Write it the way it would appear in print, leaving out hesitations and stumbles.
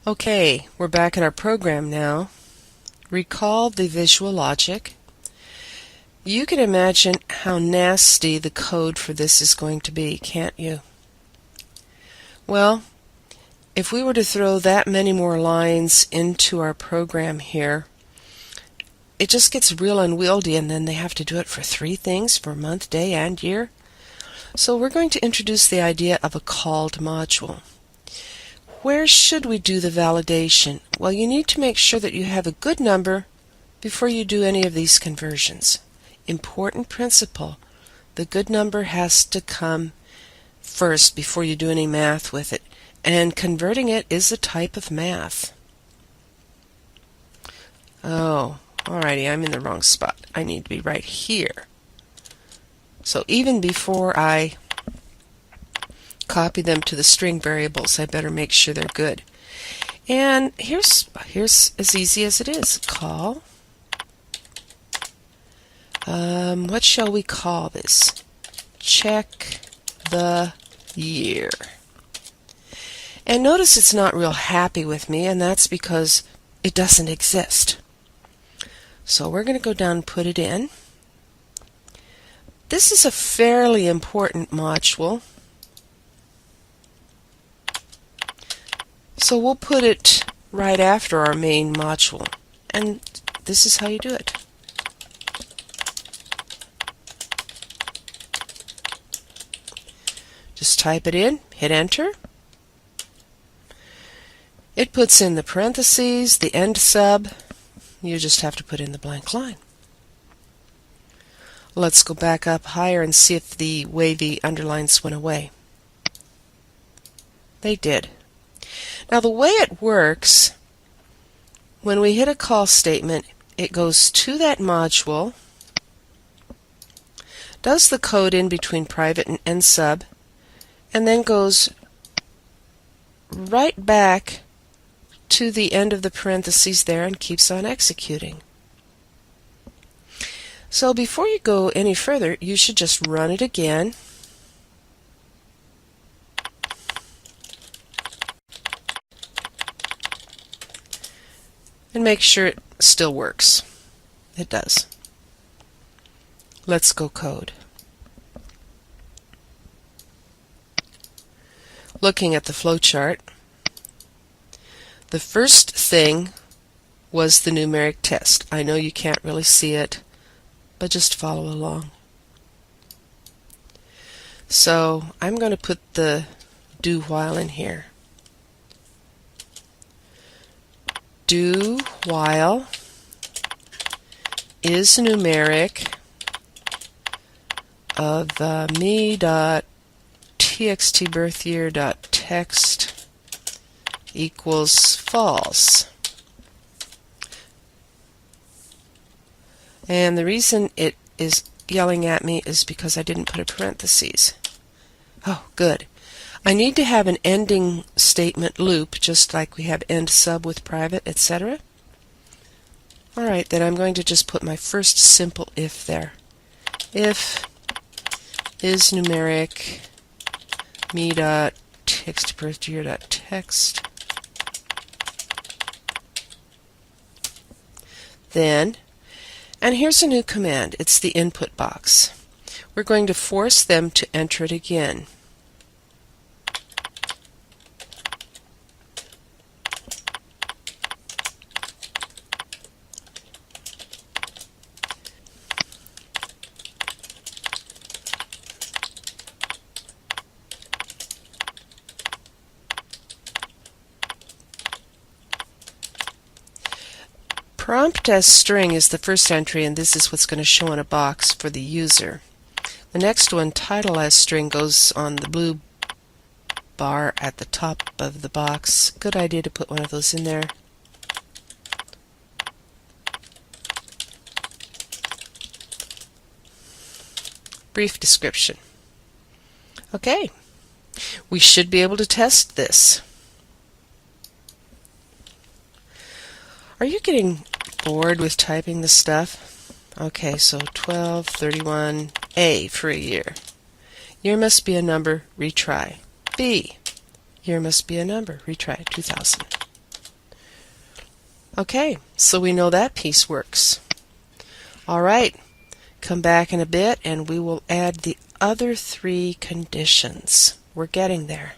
Okay, we're back at our program now. Recall the visual logic. You can imagine how nasty the code for this is going to be, can't you? Well, if we were to throw that many more lines into our program here, it just gets real unwieldy, and then they have to do it for 3 things, for month, day, and year. So we're going to introduce the idea of a called module. Where should we do the validation? Well, you need to make sure that you have a good number before you do any of these conversions. Important principle. The good number has to come first before you do any math with it. And converting it is a type of math. Oh, alrighty, I'm in the wrong spot. I need to be right here. So even before I copy them to the string variables, I better make sure they're good. And here's as easy as it is. Call. What shall we call this? Check the year. And notice it's not real happy with me, and that's because it doesn't exist. So we're going to go down and put it in. This is a fairly important module. So we'll put it right after our main module. And this is how you do it. Just type it in, hit enter. It puts in the parentheses, the end sub. You just have to put in the blank line. Let's go back up higher and see if the wavy underlines went away. They did. Now the way it works, when we hit a call statement, it goes to that module, does the code in between private and end sub, and then goes right back to the end of the parentheses there and keeps on executing. So before you go any further, you should just run it again. And make sure it still works. It does. Let's go code. Looking at the flowchart, the first thing was the numeric test. I know you can't really see it, but just follow along. So I'm going to put the do while in here. Do while is numeric of me.txtBirthYear.text equals false. And the reason it is yelling at me is because I didn't put a parentheses. Oh, good. I need to have an ending statement loop, just like we have end sub with private, etc. Alright, then I'm going to just put my first simple if there. If is numeric me.txtBirthYear.text. Then, and here's a new command. It's the input box. We're going to force them to enter it again. Prompt as string is the first entry, and this is what's going to show in a box for the user. The next one, title as string, goes on the blue bar at the top of the box. Good idea to put one of those in there. Brief description. Okay, we should be able to test this. Are you getting bored with typing this stuff? Okay, so 1231 A for a year. Year must be a number, retry. B. Year must be a number, retry 2000. Okay, so we know that piece works. All right, come back in a bit and we will add the other three conditions. We're getting there.